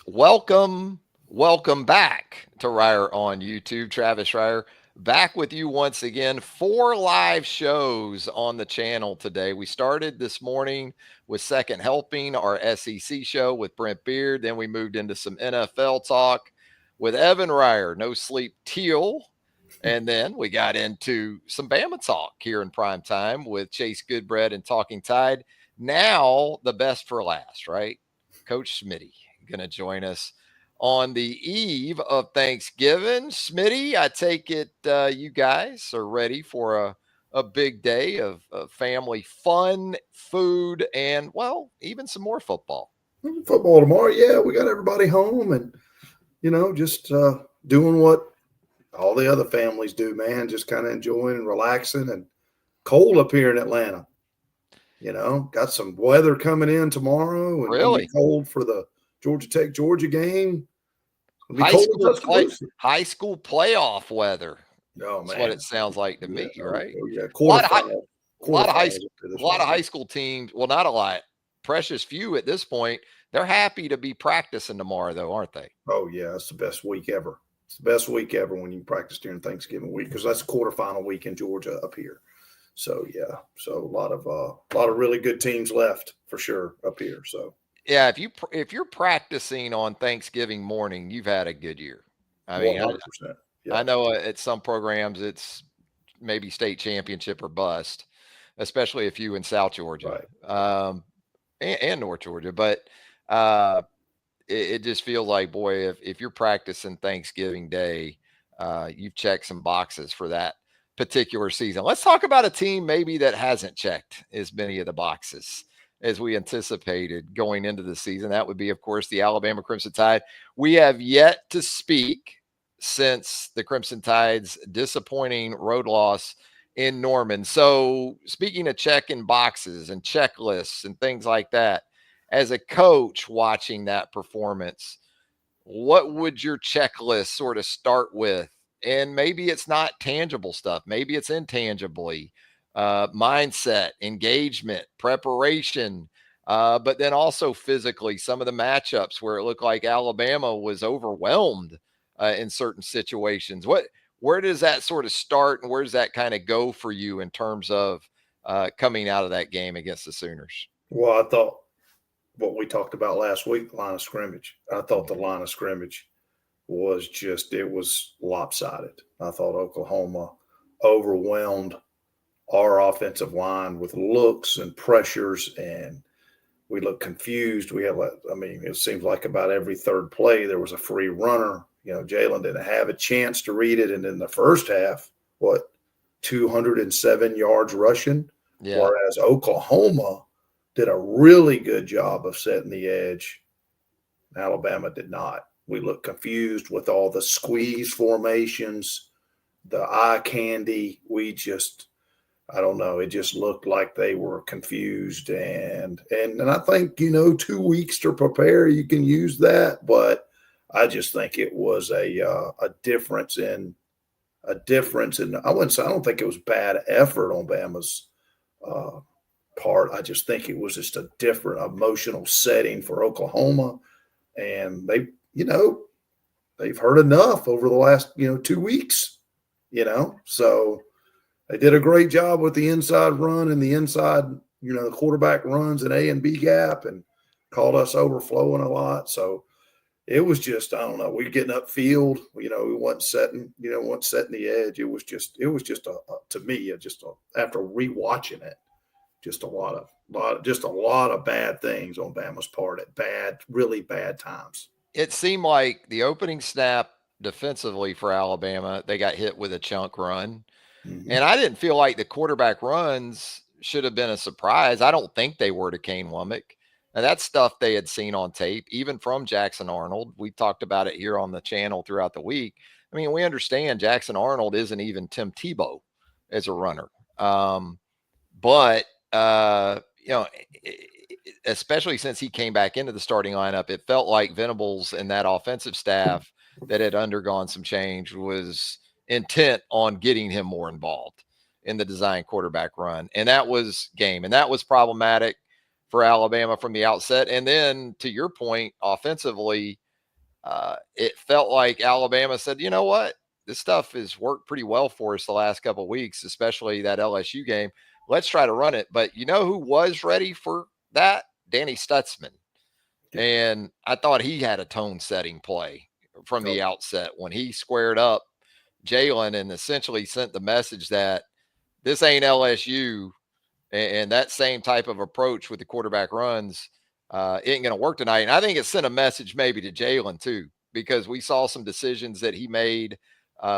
Welcome back to Reier on YouTube. Travis Reier back with you once again. 4 live shows on the channel today. We started this morning with Second Helping, our SEC show with Brent Beard. Then we moved into some NFL talk with Evan Reier, No Sleep Teal. And then we got into some Bama talk here in prime time with Chase Goodbread and Talking Tide. Now the best for last, right? Coach Smitty going to join us on the eve of Thanksgiving. Smitty, I take it you guys are ready for a big day of family fun, food, and, well, even some more football. Football tomorrow. Yeah, we got everybody home and, just doing what all the other families do, man. Just kind of enjoying and relaxing and cold up here in Atlanta. Got some weather coming in tomorrow and going to be Really? cold for the Georgia Tech Georgia game. It'll be cold in Tuscaloosa. High school playoff weather. Oh, That's man. what it sounds like to me, Yeah, right? yeah. A lot of high, Quarterfinals. a lot of high school teams. Well, not a lot. Precious few at this point. They're happy to be practicing tomorrow, though, aren't they? Oh, yeah. It's the best week ever. It's the best week ever when you practice during Thanksgiving week because that's quarterfinal week in Georgia up here. So yeah, so a lot of really good teams left for sure up here. So yeah, if you're practicing on Thanksgiving morning, you've had a good year. I mean, 100%. I know at some programs it's maybe state championship or bust, especially if you in South Georgia, right. and North Georgia. But uh, it just feels like, boy, if you're practicing Thanksgiving Day, you've checked some boxes for that particular season. Let's talk about a team maybe that hasn't checked as many of the boxes as we anticipated going into the season. That would be, of course, the Alabama Crimson Tide. We have yet to speak since the Crimson Tide's disappointing road loss in Norman. So, speaking of checking boxes and checklists and things like that, as a coach watching that performance, what would your checklist sort of start with? And maybe it's not tangible stuff, maybe it's intangibly mindset, engagement, preparation, but then also physically, some of the matchups where it looked like Alabama was overwhelmed in certain situations. Where does that sort of start, and where does that kind of go for you in terms of coming out of that game against the Sooners? Well, I thought what we talked about last week, line of scrimmage. I thought the line of scrimmage was it was lopsided. I thought Oklahoma overwhelmed our offensive line with looks and pressures, and we looked confused. It seems like about every third play there was a free runner. Jalen didn't have a chance to read it, and in the first half, 207 yards rushing, Yeah. whereas Oklahoma did a really good job of setting the edge. Alabama did not. We looked confused with all the squeeze formations, the eye candy. I don't know. It just looked like they were confused, and I think 2 weeks to prepare, you can use that. But I just think it was a difference in I don't think it was bad effort on Bama's part. I just think it was just a different emotional setting for Oklahoma, and they've heard enough over the last 2 weeks. So they did a great job with the inside run and the inside, the quarterback runs and A and B gap, and called us overflowing a lot. So it was just, I don't know, we getting upfield, we wasn't setting the edge. It was just to me, after rewatching it, just a lot of bad things on Bama's part at really bad times. It seemed like the opening snap defensively for Alabama, they got hit with a chunk run. Mm-hmm. And I didn't feel like the quarterback runs should have been a surprise. I don't think they were to Kane Womack. And that's stuff they had seen on tape, even from Jackson Arnold. We talked about it here on the channel throughout the week. I mean, we understand Jackson Arnold isn't even Tim Tebow as a runner. But especially since he came back into the starting lineup, it felt like Venables and that offensive staff that had undergone some change was intent on getting him more involved in the design quarterback run. And that was game. And that was problematic for Alabama from the outset. And then, to your point, offensively, it felt like Alabama said, you know what? This stuff has worked pretty well for us the last couple of weeks, especially that LSU game. Let's try to run it. But you know who was ready for that? Danny Stutzman. And I thought he had a tone setting play from the outset when he squared up Jalen and essentially sent the message that this ain't LSU, and that same type of approach with the quarterback runs ain't going to work tonight. And I think it sent a message maybe to Jalen too, because we saw some decisions that he made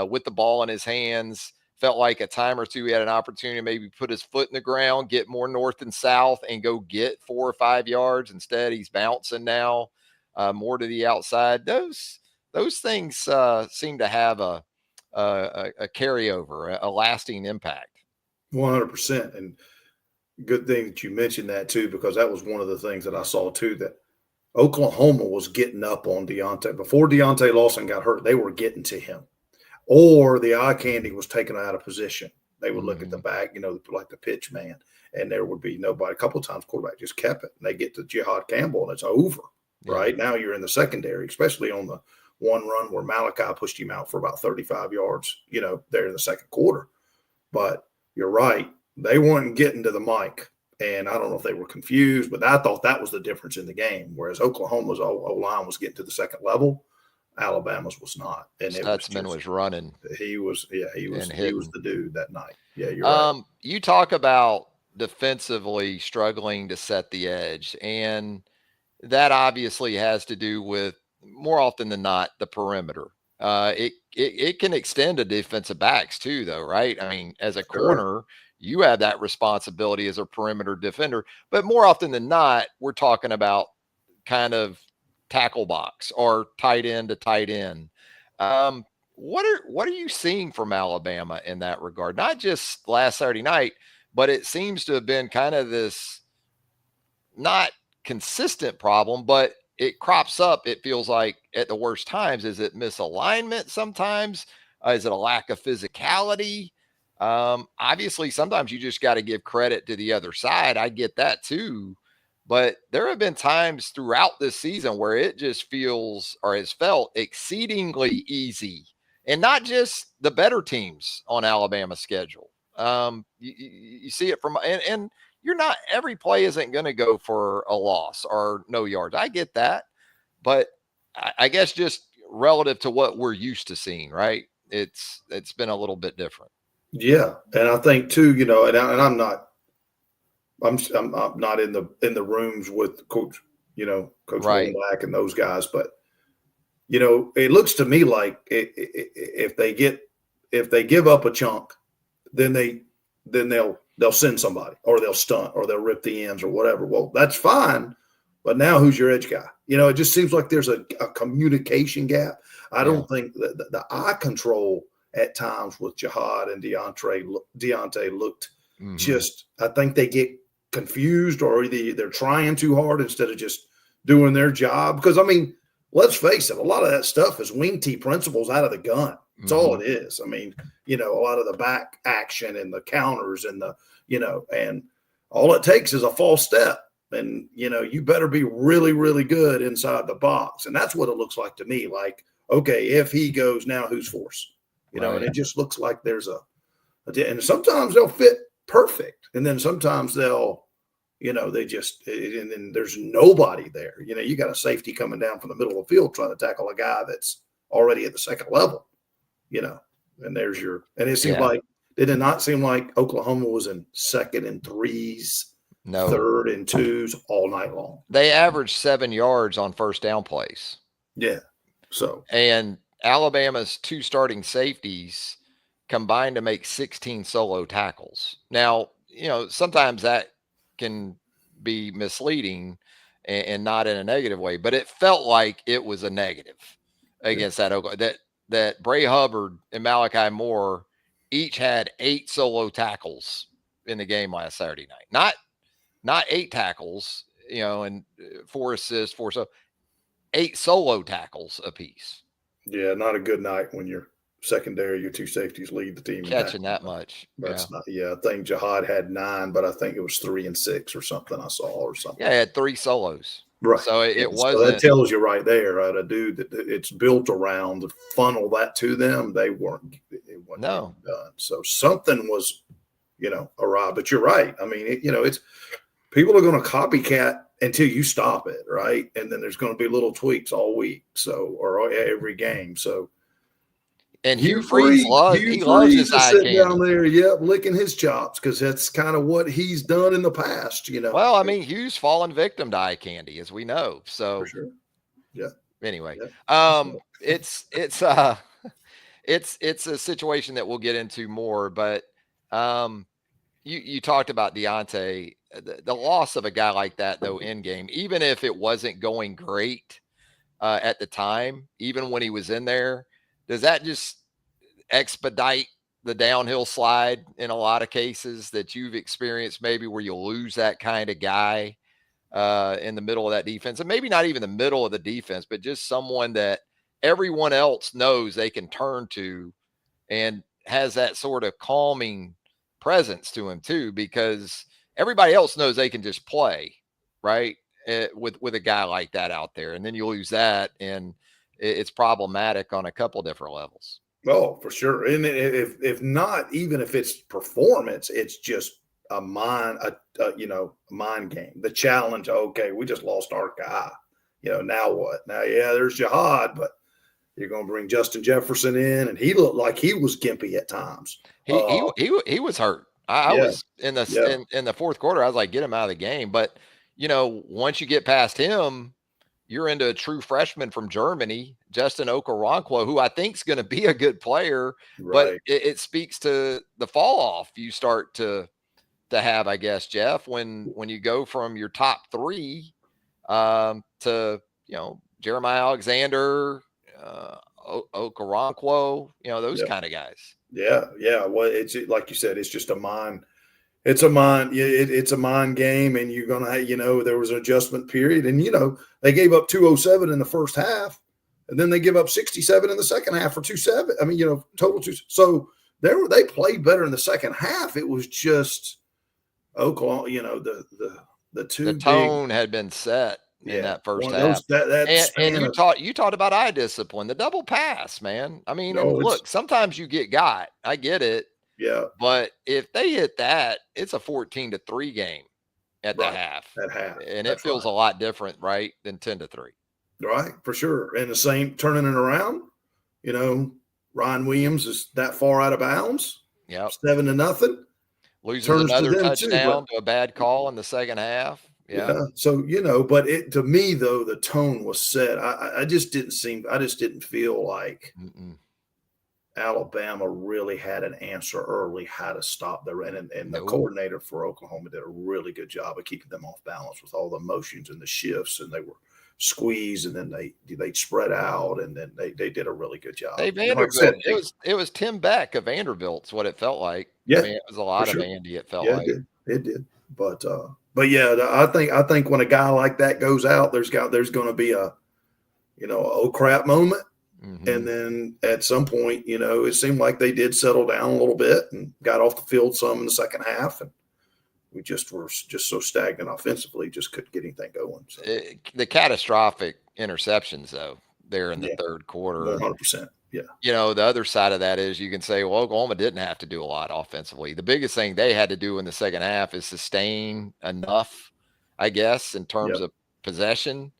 with the ball in his hands. Felt like a time or two he had an opportunity to maybe put his foot in the ground, get more north and south, and go get 4 or 5 yards. Instead, he's bouncing now more to the outside. Those things seem to have a carryover, a lasting impact. 100%. And good thing that you mentioned that too, because that was one of the things that I saw too, that Oklahoma was getting up on Deontay. Before Deontay Lawson got hurt, they were getting to him. Or the eye candy was taken out of position. They would look at the back, like the pitch man, and there would be nobody. A couple of times, quarterback just kept it, and they get to Jihad Campbell, and it's over. Yeah. Right now, you're in the secondary, especially on the one run where Malachi pushed him out for about 35 yards. There in the second quarter. But you're right; they weren't getting to the mic, and I don't know if they were confused, but I thought that was the difference in the game. Whereas Oklahoma's O-line was getting to the second level. Alabama's was not, and Stutzman was running. He was the dude that night. Yeah, you're right. You talk about defensively struggling to set the edge, and that obviously has to do with, more often than not, the perimeter. It can extend to defensive backs too, though, right? I mean, as a corner, you have that responsibility as a perimeter defender, but more often than not, we're talking about kind of tackle box or tight end to tight end. What are you seeing from Alabama in that regard? Not just last Saturday night, but it seems to have been kind of this not consistent problem, but it crops up, it feels like, at the worst times. Is it misalignment sometimes? Is it a lack of physicality? Obviously, sometimes you just got to give credit to the other side. I get that too. But there have been times throughout this season where it just feels, or has felt, exceedingly easy. And not just the better teams on Alabama's schedule. You see it from, and you're not, every play isn't going to go for a loss or no yards. I get that. But I guess just relative to what we're used to seeing, right? It's been a little bit different. Yeah. And I think too, and I'm not in the rooms with Coach right. Black and those guys, but it looks to me like if they give up a chunk, then they'll send somebody, or they'll stunt, or they'll rip the ends or whatever. Well, that's fine, but now who's your edge guy? It just seems like there's a communication gap. I don't think that the eye control at times with Jihad and Deontay looked just. I think they get confused, or they're trying too hard instead of just doing their job. Because, I mean, let's face it, a lot of that stuff is wing tee principles out of the gun. That's all it is. I mean, a lot of the back action and the counters and and all it takes is a false step. And, you better be really, really good inside the box. And that's what it looks like to me. Like, okay, if he goes, now who's force? And it just looks like there's and sometimes they'll fit perfect. And then sometimes they'll, they just, and then there's nobody there. You got a safety coming down from the middle of the field trying to tackle a guy that's already at the second level, and there's and it seemed like, did it not seem like Oklahoma was in second and threes, third and twos all night long? They averaged 7 yards on first down plays. Yeah. And Alabama's 2 starting safeties combined to make 16 solo tackles. Now, sometimes that can be misleading and not in a negative way, but it felt like it was a negative against that Bray Hubbard and Malachi Moore each had 8 solo tackles in the game last Saturday night. Not 8 tackles, and 4 assists, 8 solo tackles apiece. Yeah, not a good night when you're secondary, your 2 safeties lead the team. Catching that much. That's not, I think Jihad had 9, but I think it was 3 and 6 or something I saw or something. Yeah, he had 3 solos. Right. So it So that wasn't. tells you right there, right? A dude that it's built around to funnel that to them. It wasn't No. getting done. So something was, awry. But you're right. I mean, it's people are going to copycat until you stop it, right? And then there's going to be little tweaks all week, or every game. So And Hugh Freeze loves his is eye sitting candy. down there, licking his chops because that's kind of what he's done in the past, Well, I mean, Hugh's fallen victim to eye candy, as we know. So for sure. Yeah. Anyway, Yeah. it's it's a situation that we'll get into more, but you talked about Deontay, the loss of a guy like that though in game, even if it wasn't going great at the time, even when he was in there, does that just expedite the downhill slide in a lot of cases that you've experienced, maybe where you'll lose that kind of guy in the middle of that defense, and maybe not even the middle of the defense, but just someone that everyone else knows they can turn to and has that sort of calming presence to him too, because everybody else knows they can just play, right? With a guy like that out there, and then you lose that, and it's problematic on a couple different levels. Oh, for sure. And if not, even if it's performance, it's just a mind game. The challenge. Okay, we just lost our guy. Now what? Now, there's Jihad, but you're going to bring Justin Jefferson in, and he looked like he was gimpy at times. He was hurt. I was in the fourth quarter. I was like, get him out of the game. But once you get past him, you're into a true freshman from Germany, Justin Okoronkwo, who I think is going to be a good player. Right. But it speaks to the fall off you start to have, I guess, Jeff, when you go from your top three to Jeremiah Alexander, Okoronkwo, those kind of guys. Yeah. Well, it's like you said, it's just a mind. It's a mind. It's a mind game, and you're gonna. There was an adjustment period, and they gave up 207 in the first half, and then they give up 67 in the second half for 27. I mean, total two. So they played better in the second half. It was just Oklahoma. The tone had been set in that first half. And you talked about eye discipline, the double pass, man. I mean, and look, sometimes you get got. I get it. Yeah. But if they hit that, it's a 14-3 game at the half. At half. And it feels a lot different, right, than 10-3. Right, for sure. And the same turning it around, Ryan Williams is that far out of bounds. Yep. 7-0. Loses another touchdown to a bad call in the second half. Yeah. So, but to me, though, the tone was set. I just didn't feel like Alabama really had an answer early how to stop the run. And the coordinator for Oklahoma did a really good job of keeping them off balance with all the motions and the shifts, and they were squeezed, and then they spread out, and then they did a really good job. Vanderbilt, it was Tim Beck of Vanderbilt's what it felt like. Yeah. I mean, it was a lot of Andy, it felt like. It did. But yeah, I think when a guy like that goes out, there's going to be a oh crap moment. Mm-hmm. And then at some point, it seemed like they did settle down a little bit and got off the field some in the second half. And we just were so stagnant offensively, just couldn't get anything going. So. The catastrophic interceptions, though, there in the third quarter. 100%. Yeah. The other side of that is you can say, well, Oklahoma didn't have to do a lot offensively. The biggest thing they had to do in the second half is sustain enough, I guess, in terms of possession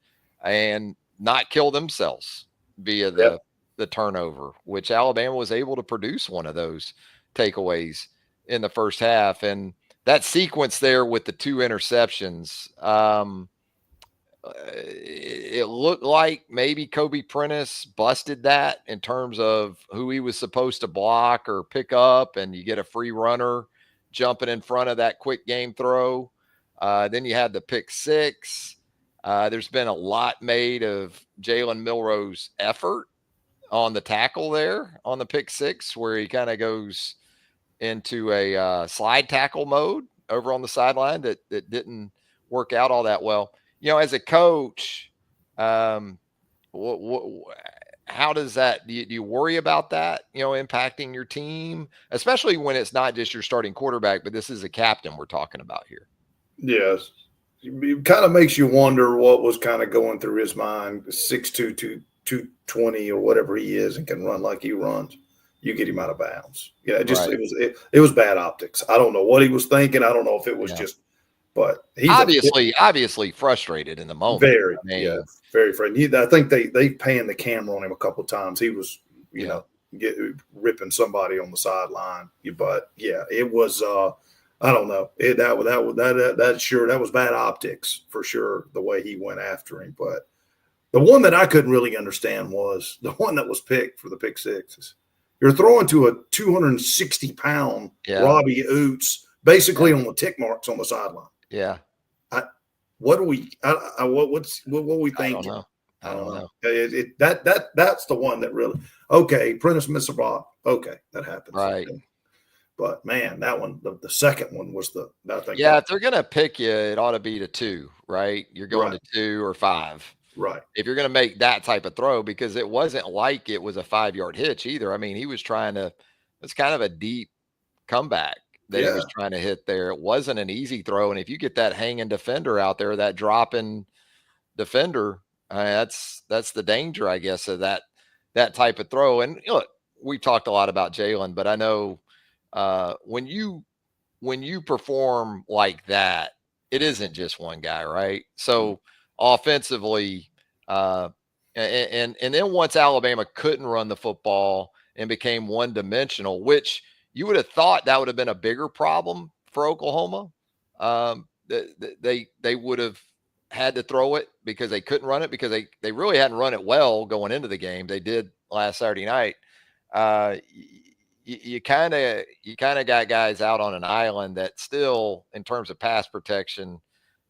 and not kill themselves via the turnover, which Alabama was able to produce one of those takeaways in the first half. And that sequence there with the two interceptions, it looked like maybe Kobe Prentice busted that in terms of who he was supposed to block or pick up, and you get a free runner jumping in front of that quick game throw. Then you had the pick six. There's been a lot made of Jalen Milroe's effort on the tackle there on the pick six, where he kind of goes into a slide tackle mode over on the sideline that didn't work out all that well. As a coach, how does that, do you worry about that, impacting your team, especially when it's not just your starting quarterback, but this is a captain we're talking about here? Yes. it kind of makes you wonder what was kind of going through his mind. 6'2", 220 or whatever he is, and can run like he runs. You get him out of bounds. Yeah, Right. it was bad optics. I don't know what he was thinking. I don't know if it was just, but he's obviously frustrated in the moment. Very, I mean, very frightened. I think they panned the camera on him a couple of times. He was, ripping somebody on the sideline. But yeah, it was. I don't know. That was bad optics for sure. The way he went after him, but the one that I couldn't really understand was the one that was picked for the pick sixes. You're throwing to a 260-pound Robbie Oots, basically on the tick marks on the sideline. Yeah. What are we? What we thinking? I don't know. That's the one that really. Okay, Prentice Missabot. Okay, that happens. Right. Okay. But man, that one, the second one was I think. Yeah, if they're gonna pick you, it ought to be to 2, right? You're going to 2 or 5. Right. If you're gonna make that type of throw, because it wasn't like it was a 5-yard hitch either. I mean, he was trying to. It's kind of a deep comeback that he was trying to hit there. It wasn't an easy throw, and if you get that hanging defender out there, that dropping defender, that's the danger, I guess, of that type of throw. And look, we talked a lot about Jalen, but I know when you perform like that, it isn't just one guy, right? So offensively, and then once Alabama couldn't run the football and became one-dimensional, which you would have thought that would have been a bigger problem for Oklahoma. They would have had to throw it because they couldn't run it, because they really hadn't run it well going into the game. They did last Saturday night. You kind of got guys out on an island that still, in terms of pass protection,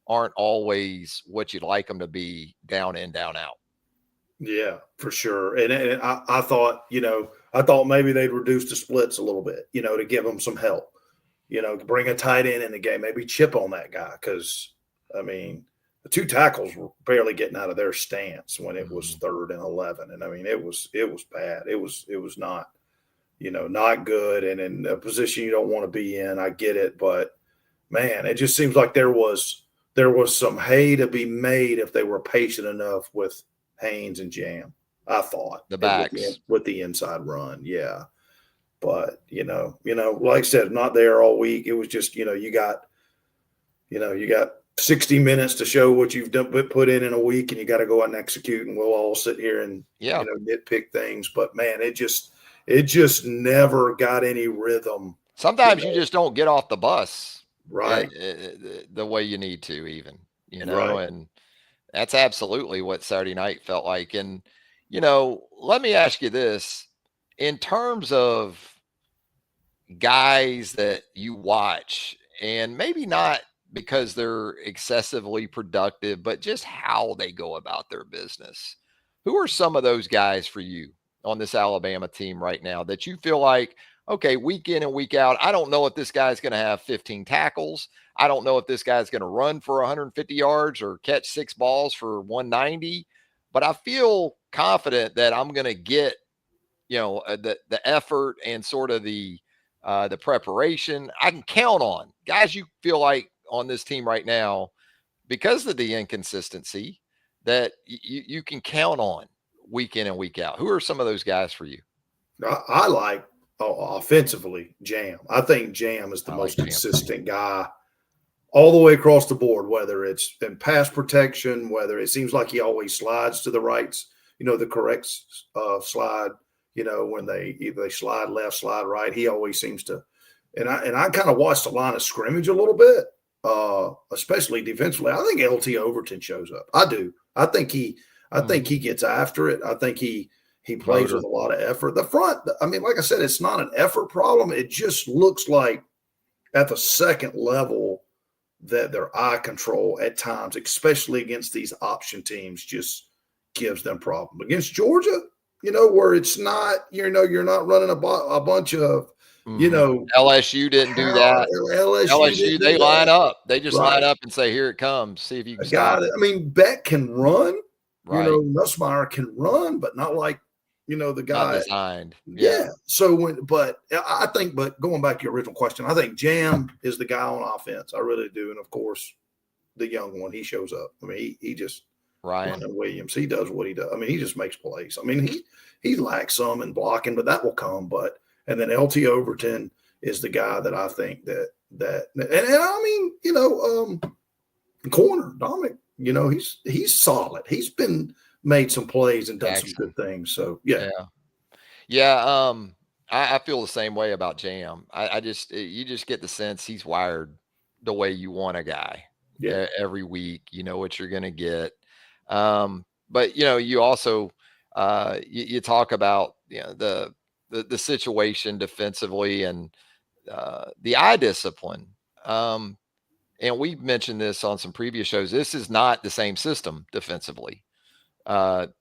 aren't always what you'd like them to be down in, down out. Yeah, for sure. And I thought, I thought maybe they'd reduce the splits a little bit, to give them some help, bring a tight end in the game, maybe chip on that guy. Cause I mean, the 2 tackles were barely getting out of their stance when it was 3rd and 11. And I mean, it was bad. It was not, not good. And in a position you don't want to be in. I get it, but man, it just seems like there was some hay to be made if they were patient enough with Haynes and Jam. I thought the backs with the inside run. Yeah. But, like I said, not there all week. It was just, you got 60 minutes to show what you've done, put in a week, and you got to go out and execute, and we'll all sit here and nitpick things. But man, it just never got any rhythm. Sometimes you just don't get off the bus right the way you need to, even, right. And that's absolutely what Saturday night felt like. And, let me ask you this, in terms of guys that you watch, and maybe not because they're excessively productive, but just how they go about their business. Who are some of those guys for you on this Alabama team right now that you feel like, okay, week in and week out, I don't know if this guy's going to have 15 tackles. I don't know if this guy's going to run for 150 yards or catch 6 balls for 190, but I feel confident that I'm going to get, the effort and sort of the preparation. I can count on guys you feel like on this team right now, because of the inconsistency, that you can count on week in and week out. Who are some of those guys for you? I like offensively Jam. I think Jam is the most consistent guy all the way across the board, whether it's in pass protection, whether it seems like he always slides to the right, the correct slide, when they slide left, slide right, he always seems to. And I kind of watched the line of scrimmage a little bit, especially defensively. I think LT Overton shows up. I do. I think he gets after it. I think he plays with a lot of effort. The front, I mean, like I said, it's not an effort problem. It just looks like at the second level that their eye control at times, especially against these option teams, just gives them problem. Against Georgia, where it's not, you're not running a bunch of, LSU didn't do that. LSU they line up. They just line up and say, "Here it comes. See if you can stop it." I mean, Beck can run. Right. Nussmeier can run, but not like, the guy. Not designed. Yeah. So but going back to your original question, I think Jam is the guy on offense. I really do. And of course, the young one, he shows up. I mean, he just Ryan Williams, he does what he does. I mean, he just makes plays. I mean, he lacks some in blocking, but that will come. And then LT Overton is the guy that I think that and I mean, corner Dominic, he's solid. He's made some plays and done some good things. So yeah. I feel the same way about Jam. You just get the sense he's wired the way you want a guy. Yeah. Every week, you know what you're going to get. But you also you talk about the situation defensively and the eye discipline. And we've mentioned this on some previous shows. This is not the same system defensively that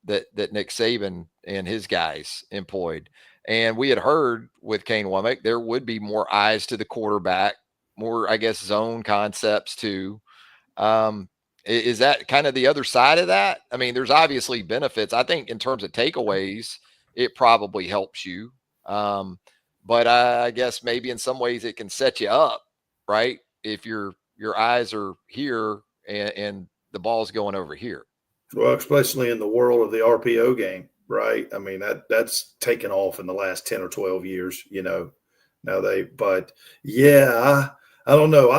Nick Saban and his guys employed. And we had heard with Kane Womack, there would be more eyes to the quarterback, more, I guess, zone concepts too. Is that kind of the other side of that? I mean, there's obviously benefits. I think in terms of takeaways, it probably helps you. But I guess maybe in some ways it can set you up, right? If your eyes are here and the ball's going over here. Well, especially in the world of the RPO game, right? I mean, that's taken off in the last 10 or 12 years, but yeah, I don't know.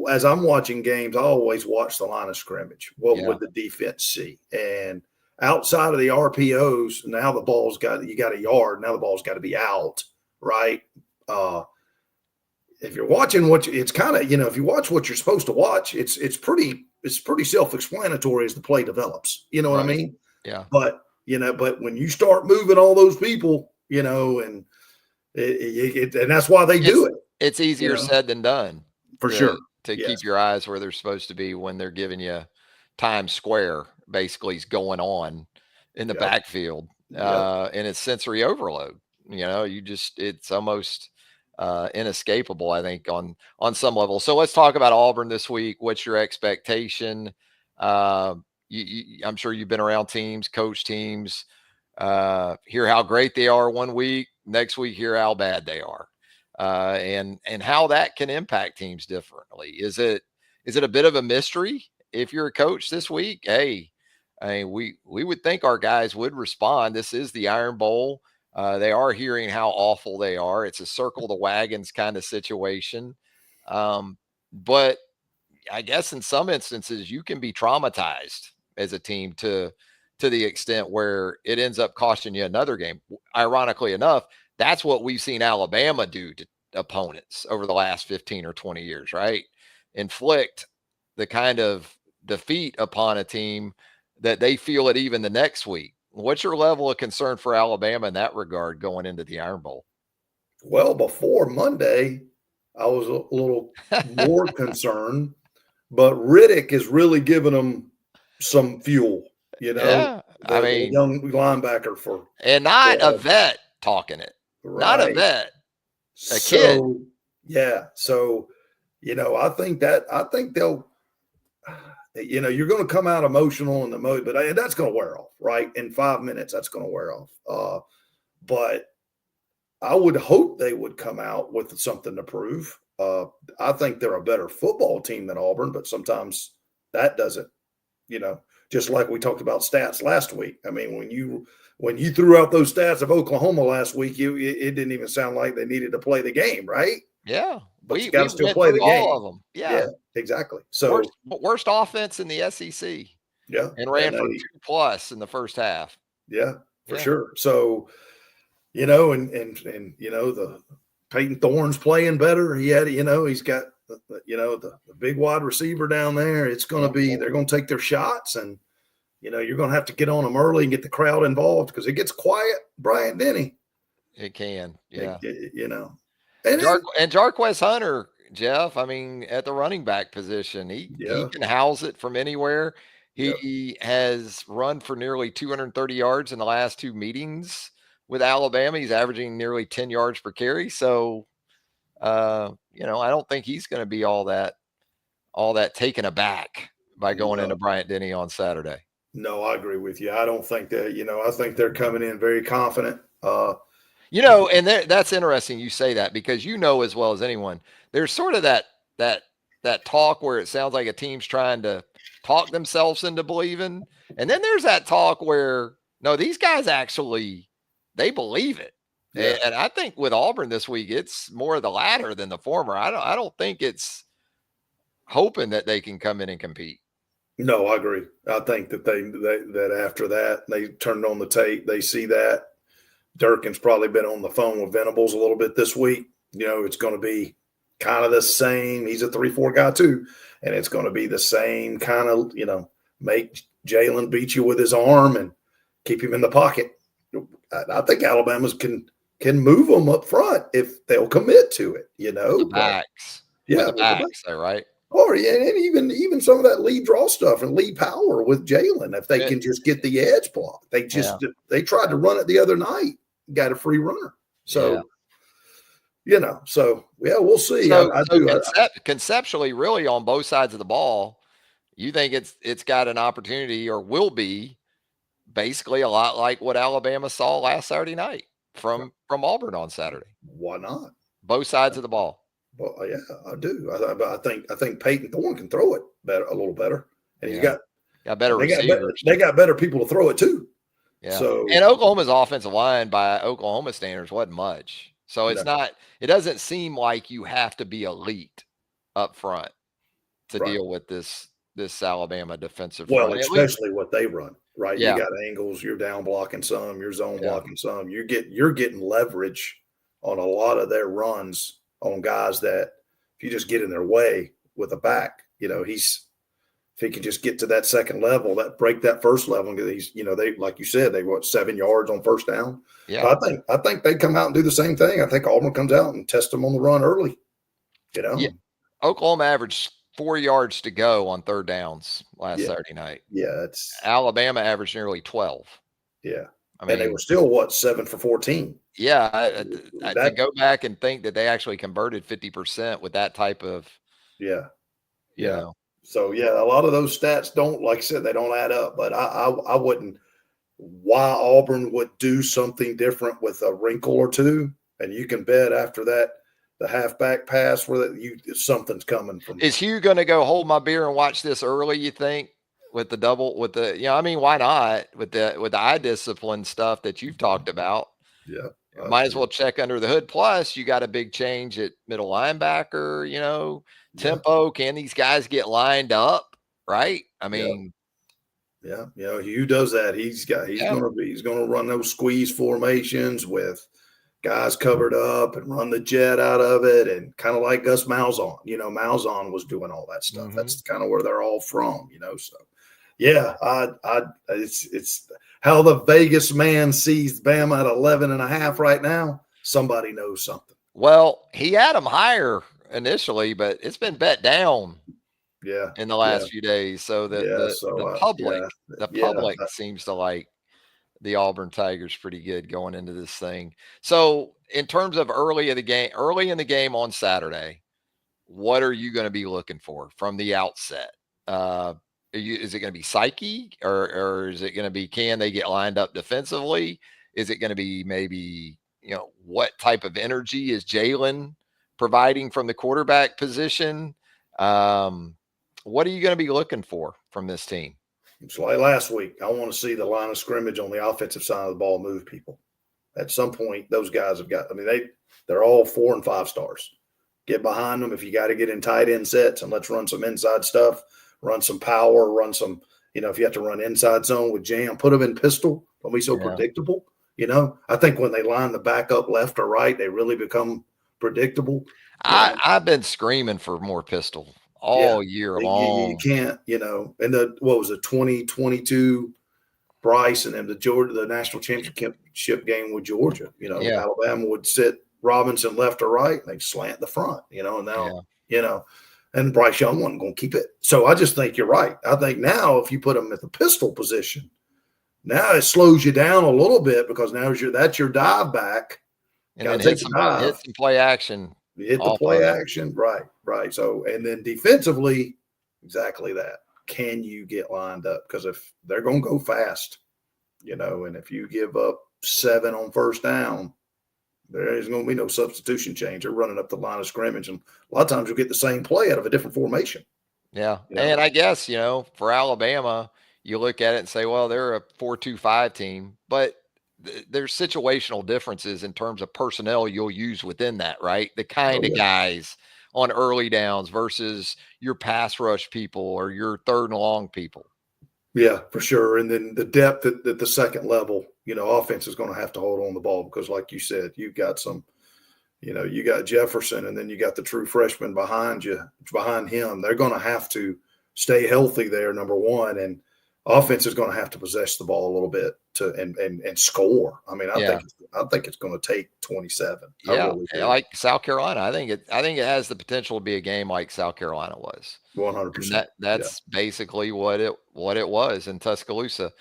As I'm watching games, I always watch the line of scrimmage. What would the defense see? And outside of the RPOs, now you got a yard. Now the ball's got to be out, right? If you're watching it's kind of, if you watch what you're supposed to watch, it's pretty self-explanatory as the play develops. You know what I mean? Yeah. But when you start moving all those people, and that's why they do it. It's easier said than done. For sure. To keep your eyes where they're supposed to be when they're giving you Times Square, basically, is going on in the backfield. And it's sensory overload. It's almost inescapable, I think, on some level. So let's talk about Auburn this week. What's your expectation? I'm sure you've been around teams, coach teams, hear how great they are one week, next week hear how bad they are, and how that can impact teams differently. Is it a bit of a mystery if you're a coach this week? Hey, I mean, we would think our guys would respond. This is the Iron Bowl. They are hearing how awful they are. It's a circle the wagons kind of situation. But I guess in some instances you can be traumatized as a team to the extent where it ends up costing you another game. Ironically enough, that's what we've seen Alabama do to opponents over the last 15 or 20 years, right? Inflict the kind of defeat upon a team that they feel it even the next week. What's your level of concern for Alabama in that regard going into the Iron Bowl? Well, before Monday, I was a little more concerned, but Riddick is really giving them some fuel, Yeah, I mean, young linebacker and not a vet talking it, right. Not a vet, a kid. Yeah. So, I think they'll, you're going to come out emotional in the mode, but that's going to wear off, right? In 5 minutes, that's going to wear off. But I would hope they would come out with something to prove. I think they're a better football team than Auburn, but sometimes that doesn't, just like we talked about stats last week. I mean, when you threw out those stats of Oklahoma last week, it didn't even sound like they needed to play the game, right? Yeah. But you got to still play the game. All of them. Yeah, exactly. So worst offense in the SEC. Yeah. And ran for 2+ in the first half. Yeah, for sure. So, and the Peyton Thorne's playing better. He's got the big wide receiver down there. It's going to be, they're going to take their shots, and you're going to have to get on them early and get the crowd involved because it gets quiet, Bryant-Denny. It can. Yeah. And Jarquez Hunter, Jeff, I mean, at the running back position, he can house it from anywhere. He has run for nearly 230 yards in the last 2 meetings with Alabama. He's averaging nearly 10 yards per carry. So, I don't think he's going to be all that taken aback by going into Bryant-Denny on Saturday. No, I agree with you. I don't think that, I think they're coming in very confident. And that's interesting you say that because as well as anyone, there's sort of that that talk where it sounds like a team's trying to talk themselves into believing. And then there's that talk where, no, these guys actually, they believe it. Yeah. And I think with Auburn this week, it's more of the latter than the former. I don't think it's hoping that they can come in and compete. No, I agree. I think that that after that, they turned on the tape, they see that. Durkin's probably been on the phone with Venables a little bit this week. It's going to be kind of the same. He's a 3-4 guy too. And it's going to be the same kind of, make Jalen beat you with his arm and keep him in the pocket. I think Alabama's can move them up front if they'll commit to it, The backs. Yeah. With the backs, though, right? Or and even some of that lead draw stuff and lead power with Jalen, if they can just get the edge block. They tried to run it the other night, got a free runner. So, we'll see. So conceptually, really on both sides of the ball, you think it's got an opportunity or will be basically a lot like what Alabama saw last Saturday night from Auburn on Saturday. Why not? Both sides of the ball. Well, yeah, I do. I think Peyton Thorne can throw it a little better, and he's got better receivers. They got better people to throw it to. Yeah. So, and Oklahoma's offensive line by Oklahoma standards wasn't much. So it's not. It doesn't seem like you have to be elite up front to deal with this Alabama defensive. Well, especially what they run, right? Yeah. You got angles. You're down blocking some. You're zone blocking some. You're getting leverage on a lot of their runs on guys that if you just get in their way with a back, if he can just get to that second level, that break that first level, and he's, they, like you said, they 7 yards on first down. Yeah. I think they come out and do the same thing. I think Auburn comes out and test them on the run early. Yeah. Oklahoma averaged 4 yards to go on third downs last Saturday night. Yeah. Alabama averaged nearly 12. Yeah. I mean, and they were still 7 for 14. Yeah, I go back and think that they actually converted 50% with that type of. Yeah. So a lot of those stats don't, like I said, they don't add up. But I wouldn't. Why Auburn would do something different with a wrinkle or two, and you can bet after that the halfback pass where something's coming from. Is Hugh going to go hold my beer and watch this early? You think? With the double, why not with the eye discipline stuff that you've talked about? Yeah. Might as well check under the hood. Plus, you got a big change at middle linebacker, tempo. Can these guys get lined up? Right. I mean, Hugh does that. He's going to run those squeeze formations with guys covered up and run the jet out of it. And kind of like Gus Malzahn, Malzahn was doing all that stuff. Mm-hmm. That's kind of where they're all from, so. Yeah, it's how the Vegas man sees Bama at 11.5 right now. Somebody knows something. Well, he had them higher initially, but it's been bet down. Yeah, in the last few days. So the public seems to like the Auburn Tigers pretty good going into this thing. So in terms of early in the game on Saturday, what are you going to be looking for from the outset? Is it going to be psyche or is it going to be, can they get lined up defensively? Is it going to be maybe, what type of energy is Jalen providing from the quarterback position? What are you going to be looking for from this team? It's like last week. I want to see the line of scrimmage on the offensive side of the ball move people. At some point, those guys have got, they're all 4 and 5 stars. Get behind them if you got to get in tight end sets, and let's run some inside stuff. Run some power, run some, if you have to run inside zone with jam, put them in pistol. Don't be so predictable. I think when they line the back up left or right, they really become predictable. I've been screaming for more pistol all year long. You can't, and what was it, 2022 Bryce and then the national championship game with Georgia, Alabama would sit Robinson left or right and they'd slant the front, and now, and Bryce Young wasn't going to keep it. So I just think you're right. I think now if you put them at the pistol position, now it slows you down a little bit because now that's your dive back. And then hit some play action. You hit the play action. Right. So, and then defensively, exactly that. Can you get lined up? Because if they're going to go fast, and if you give up 7 on first down, There isn't going to be no substitution change. They're running up the line of scrimmage, and a lot of times you'll get the same play out of a different formation. Yeah. You know? And I guess, for Alabama, you look at it and say, well, they're a 4-2-5 team, but there's situational differences in terms of personnel you'll use within that, right? The kind of guys on early downs versus your pass rush people or your third and long people. Yeah, for sure. And then the depth at the second level, offense is going to have to hold on the ball because, like you said, you've got some, you got Jefferson, and then you got the true freshman behind him. They're going to have to stay healthy there, number one, and offense is going to have to possess the ball a little bit and score. I mean, I think it's going to take 27. Yeah, like South Carolina. I think it has the potential to be a game like South Carolina was. 100%. That's basically what it was in Tuscaloosa.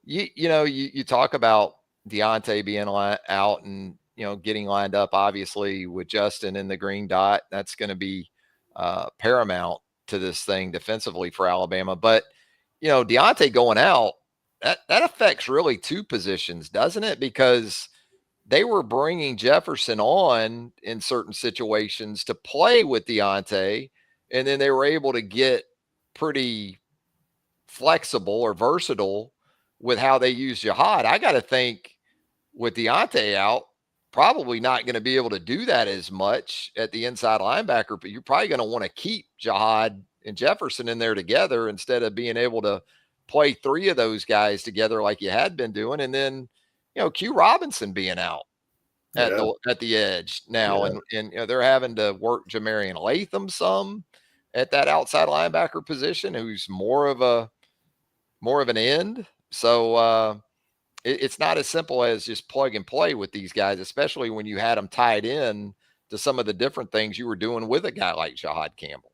You talk about Deontay being out and getting lined up, obviously with Justin in the green dot. That's going to be paramount to this thing defensively for Alabama. But Deontay going out, that affects really two positions, doesn't it? Because they were bringing Jefferson on in certain situations to play with Deontay, and then they were able to get pretty flexible or versatile with how they use Jihad. I got to think with Deontay out, probably not going to be able to do that as much at the inside linebacker, but you're probably going to want to keep Jihad and Jefferson in there together instead of being able to play three of those guys together like you had been doing. And then, Q Robinson being out at the edge now. And they're having to work Jamarian Latham some at that outside linebacker position, who's more of an end. So it's not as simple as just plug and play with these guys, especially when you had them tied in to some of the different things you were doing with a guy like Jihad Campbell.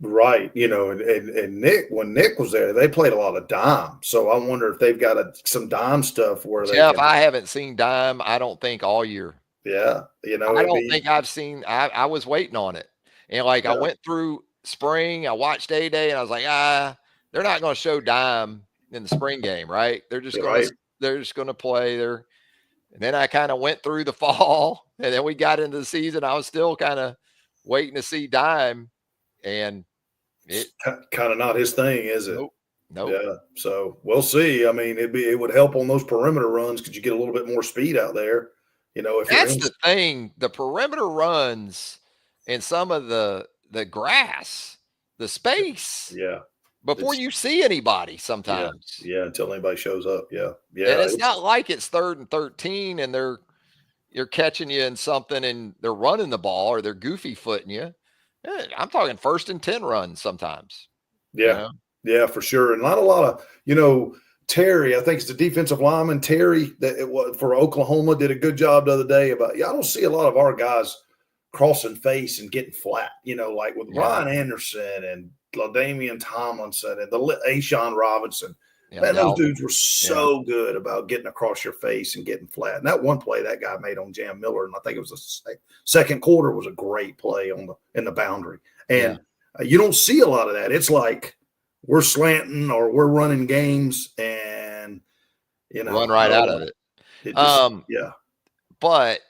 Right. And Nick, when Nick was there, they played a lot of dime. So I wonder if they've got some dime stuff where Jeff, I haven't seen dime, I don't think, all year. Yeah. I don't think I've seen, I was waiting on it. And I went through spring, I watched A-Day, and I was like, they're not going to show dime in the spring game, right? They're just going to play there. And then I kind of went through the fall, and then we got into the season. I was still kind of waiting to see dime, and it's kind of not his thing, is it? Nope. Yeah. So we'll see. I mean, it would help on those perimeter runs because you get a little bit more speed out there. If that's the thing, the perimeter runs and some of the grass, the space. Yeah. Before you see anybody sometimes. Yeah, until anybody shows up. Yeah. And it's not like it's 3rd and 13 and you're catching you in something and they're running the ball or they're goofy footing you. I'm talking 1st and 10 runs sometimes. Yeah. Yeah, for sure. And not a lot of, Terry, I think it's the defensive lineman, Terry, that it was for Oklahoma, did a good job the other day about, I don't see a lot of our guys crossing face and getting flat, like with Ryan Anderson and LaDainian Tomlinson and the Ashawn Robinson. Man, those dudes were so good about getting across your face and getting flat. And that one play that guy made on Jam Miller, and I think it was the second quarter, was a great play in the boundary. And you don't see a lot of that. It's like we're slanting or we're running games and, run right out of it. But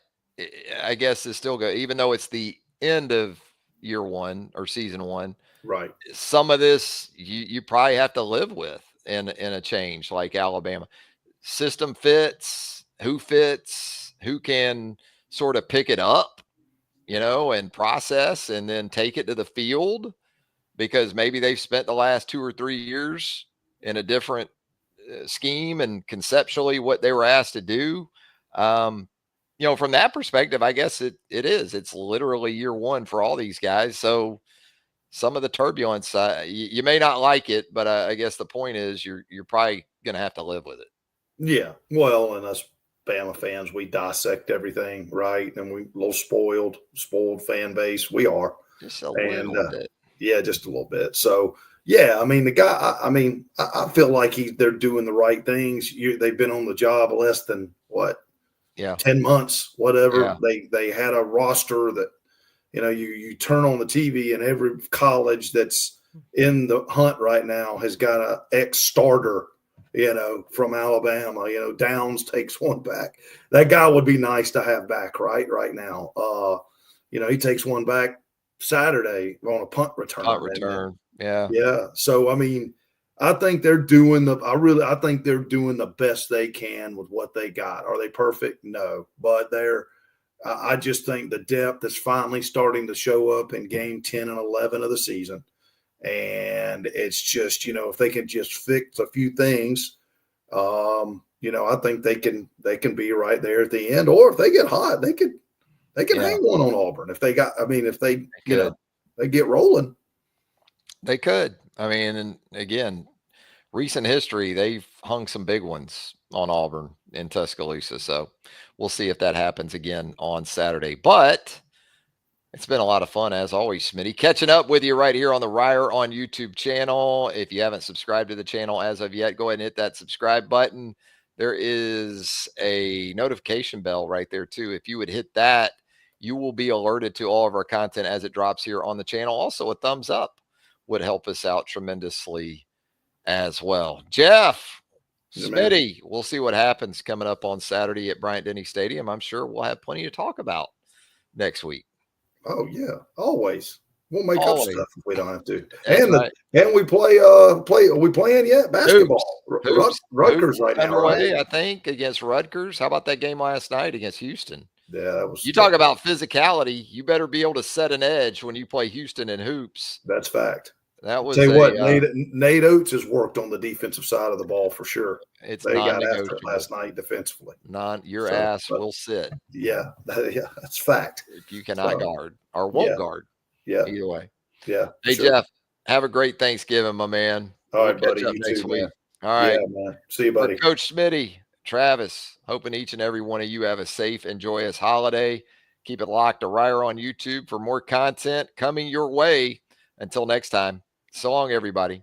I guess it's still good, even though it's the end of year one or season one. Right. Some of this you probably have to live with in a change like Alabama. System fits, who can sort of pick it up, and process and then take it to the field, because maybe they've spent the last 2 or 3 years in a different scheme and conceptually what they were asked to do. From that perspective, I guess it's literally year one for all these guys. So some of the turbulence, you may not like it, but I guess the point is you're probably going to have to live with it. Yeah. Well, and us Bama fans, we dissect everything, right? And we a little spoiled fan base. We are. Just a little bit. Yeah, just a little bit. So, yeah, I mean, the guy, I feel like they're doing the right things. They've been on the job less than 10 months, whatever. Yeah. They had a roster that, you turn on the TV and every college that's in the hunt right now has got a ex-starter from Alabama. Downs takes one back. That guy would be nice to have back right now. He takes one back Saturday on a punt return. Punt return. Yeah. Yeah. So, I mean, I think they're doing I think they're doing the best they can with what they got. Are they perfect? No, but I just think the depth is finally starting to show up in game 10 and 11 of the season. And it's just, if they can just fix a few things, I think they can be right there at the end. Or if they get hot, they can hang one on Auburn if they they get rolling. They could. I mean, and again, recent history, they've hung some big ones on Auburn in Tuscaloosa. So we'll see if that happens again on Saturday. But it's been a lot of fun, as always, Smitty. Catching up with you right here on the Reier on YouTube channel. If you haven't subscribed to the channel as of yet, go ahead and hit that subscribe button. There is a notification bell right there, too. If you would hit that, you will be alerted to all of our content as it drops here on the channel. Also, a thumbs up would help us out tremendously as well. Jeff, Smitty, we'll see what happens coming up on Saturday at Bryant-Denny Stadium. I'm sure we'll have plenty to talk about next week. Oh yeah, always. We'll make up stuff if we don't have to. And we are we playing yet? Basketball. Rutgers right now, right? I think against Rutgers. How about that game last night against Houston? Yeah, that was. You talk about physicality. You better be able to set an edge when you play Houston in hoops. That's fact. That was. Tell you what, Nate Oates has worked on the defensive side of the ball for sure. They got after it last night defensively. Your ass will sit. Yeah, that's fact. If you cannot guard or won't guard. Yeah. Either way. Yeah. Hey, sure. Jeff, have a great Thanksgiving, my man. All right, buddy. You next too, week. man. All right. Yeah, man. See you, buddy. For Coach Smitty, Travis, hoping each and every one of you have a safe and joyous holiday. Keep it locked to Reier on YouTube for more content coming your way. Until next time, so long, everybody.